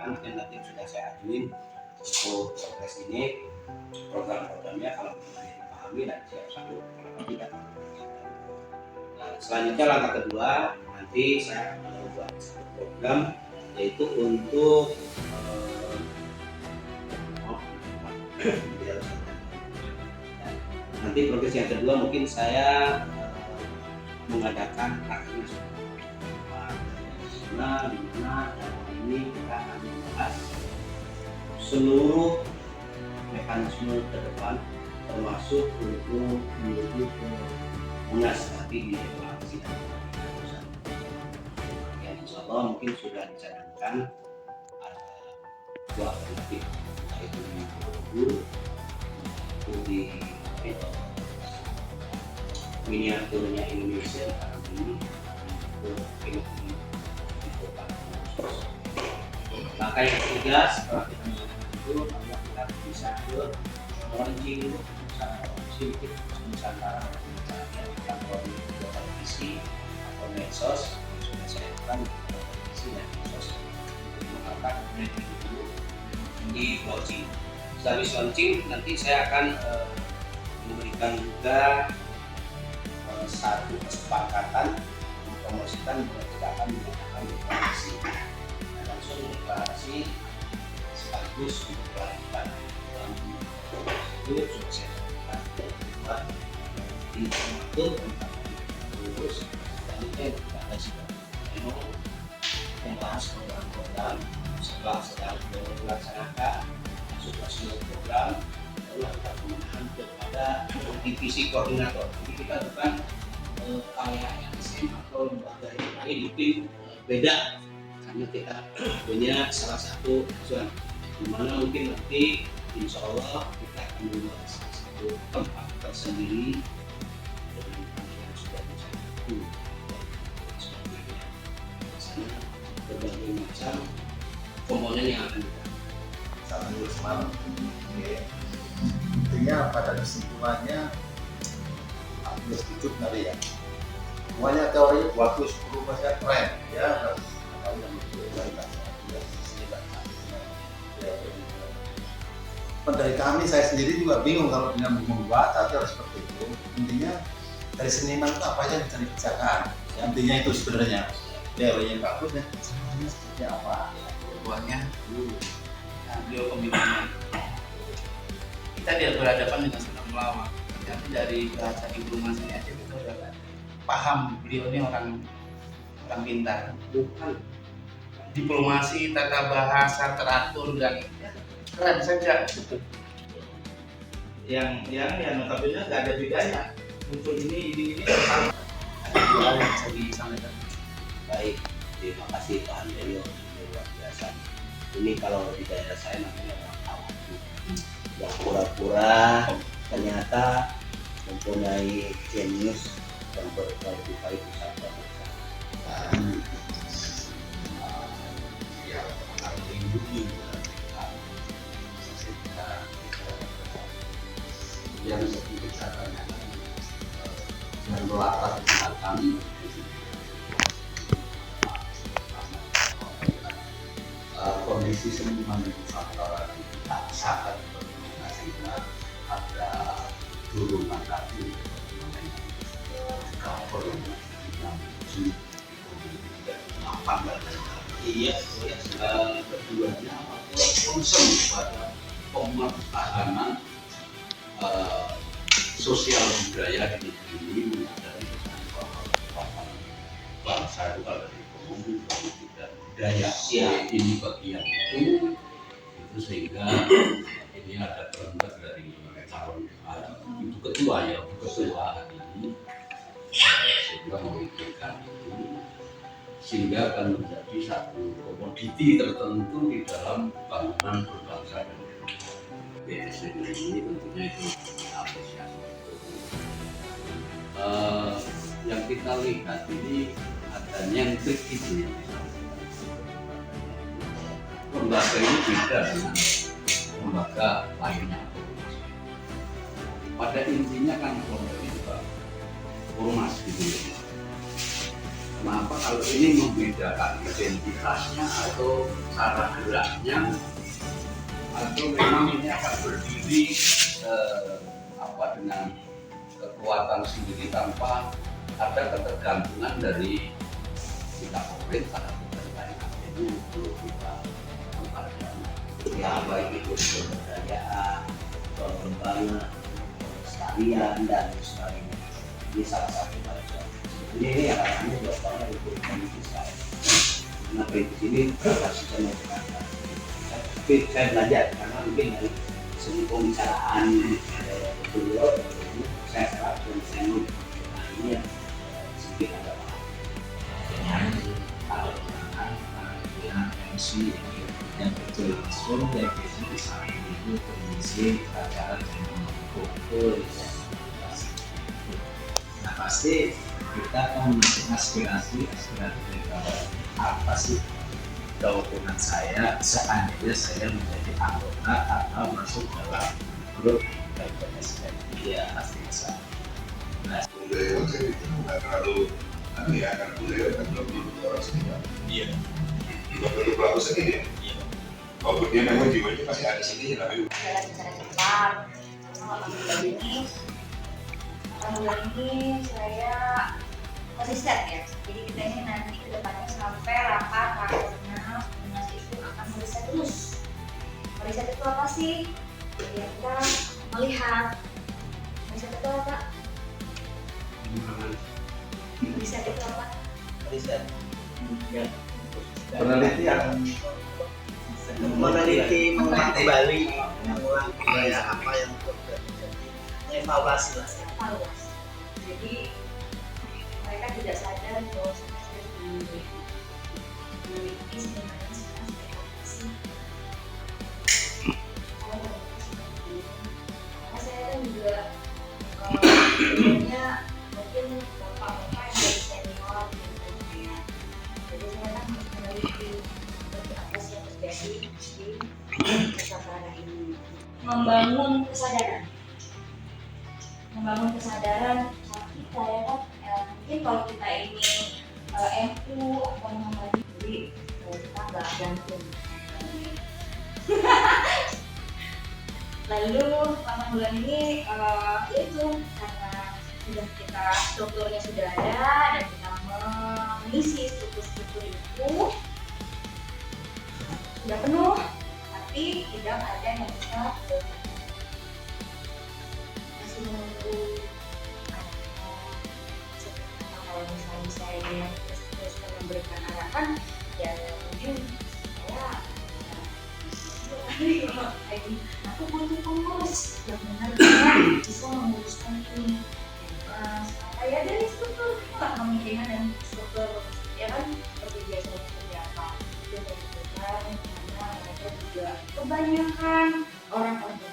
sampaikan, dan nanti sudah saya ajuin untuk progres ini, program-programnya kalau boleh dipahami dan siap satu kalau tidak. Nah, selanjutnya langkah kedua, nanti saya akan membuat satu program yaitu untuk nanti progres yang kedua mungkin saya mengadakan rakernas di mana ini kita akan membahas seluruh mekanisme ke depan termasuk untuk menuju ke Munas nanti di evaluasi dan keputusan. Ya, insya Allah mungkin sudah dicanangkan ada dua alternatif, yaitu di Borobudur itu di miniaturnya Indonesia sekarang ini untuk maka yang ketiga setelah kita melakukan itu maka kita bisa ke launching sedikit Nusantara yang melalui televisi atau medsos sudah saya lakukan televisi dan medsos untuk mengangkat di launching. Setelah habis launching nanti saya akan memberikan juga satu kesepakatan mempromosikan bahwa kita akan menggunakan deklarasi dan langsung deklarasi sekaligus untuk pelantikan itu sudah saya lakukan buat informator tentang terus selanjutnya kita ada sidang pleno membahas program-program setelah sedang dilaksanakan masuk ke semua program lalu kita penggunaan kepada divisi koordinator. Jadi kita bukan kayak SM atau lembaga yang lain itu beda karena kita punya salah satu tujuan di mana mungkin nanti insya Allah kita akan membuat salah satu tempat tersendiri dengan yang sudah dicatat sebagainya sana berbagai macam komponen yang akan kita sambil semalam. Intinya pada kesimpulannya hampir setuju kali ya. Semuanya teori waktu 10% keren ya, harus dari kami saya sendiri juga bingung kalau dengan membuat atau seperti itu. Intinya dari seniman itu apa aja yang bisa dikerjakan. Intinya itu sebenarnya teorinya bagus ya. Sebenarnya seperti apa? Buahnya beliau pemimpinnya. Kita tidak berhadapan dengan seorang pelawak, tapi dari bahasa diplomasinya aja kita udah paham beliau ini orang pintar. bukan Diplomasi, tata bahasa teratur dan keren saja. Yang notabene nggak ada bedanya. Untuk ini sama. Ada dua hal yang bisa disampaikan. baik. Terima kasih Pak Andelio, luar biasa. Ini kalau di daerah saya namanya orang awam yang pura-pura ternyata mempunyai jenius dan berkualifikasi wisata. Ya, melindungi yang seperti caranya dan melatar belakang kondisi seniman Nusantara tidak sangat berbeda sehingga ada dorongan tadi cover yang apa Iya, keduanya concern pada pemetahanan sosial budaya di negeri ini menjadi bangsa itu kalau dari ekonomi, politik dan budaya ini bagian itu sehingga ini ada perintah dari calon ibu ketua ya ibu ketua hari ini sehingga memikirkan itu sehingga akan menjadi satu komoditi tertentu di dalam bangunan berbangsa dan BSN ini tentunya itu apresiasi. Yang kita lihat ini ada nyentrik itu yang disampaikan. Lembaga ini beda dengan lembaga lainnya. Pada intinya kan lembaga ini juga ormas gitu ya. Kenapa kalau ini membedakan identitasnya atau cara geraknya, atau memang ini akan berdiri dengan kekuatan sendiri tanpa ada ketergantungan dari kita pemerintah dan lain-lain untuk kita tempatkan. Ya baik itu kebudayaan, pengembangan, sekalian dan sebagainya. Ini salah satu bagian. Sebenarnya ini yang arahnya dokternya itu politis saya. Karena politis ini berbasis dengan tapi saya belajar karena mungkin dari segi pembicaraan beliau saya serap dan saya nut. Nah ini yang sedikit agak paham. Kalau dia MC yang betul langsung yang biasanya di sana itu kondisi acara dengan kumpul. Nah pasti kita akan memiliki aspirasi dari bawah. Apa sih keuntungan saya seandainya saya menjadi anggota atau masuk dalam grup PPSM? Iya pasti bisa. Nah, Beliau saya itu nggak terlalu karena beliau kan belum dibentuk orang seni kan. Iya. Belum bentuk pelaku seni dia. Iya. Walaupun dia memang jiwanya masih ada seninya tapi Dalam cara cepat, alhamdulillah ini saya konsisten ya. Jadi kita ini nanti kedepannya sampai rapat rakornas Munas itu akan meriset terus. Meriset itu apa sih? Ya kita melihat meriset itu apa? Meriset itu apa? riset. Ya. Penelitian. Meneliti, mengulang kembali, apa yang terjadi, evaluasi lah. Evaluasi. Jadi mereka tidak sadar bahwa saya memiliki sebenarnya seperti apa sih? Karena saya kan juga sebelumnya mungkin bapak-bapak yang dari senior gitu ya. Jadi saya kan harus meneliti seperti apa sih yang terjadi di Nusantara ini. Membangun kesadaran sama kita ya kan. Mungkin kalau kita ini MU atau Muhammadiyah jadi kita nggak gantung. Lalu alhamdulillah ini itu karena sudah kita strukturnya sudah ada dan kita mengisi struktur itu sudah penuh, tapi tidak ada yang bisa masih menunggu. Kalau misalnya saya terus memberikan arahan, ya mungkin saya aku butuh pengurus yang benar-benar bisa menguruskan ini. Ya dari struktur lah pemilihan dan struktur ya kan seperti biasa seperti apa itu dari karena mereka juga kebanyakan orang-orang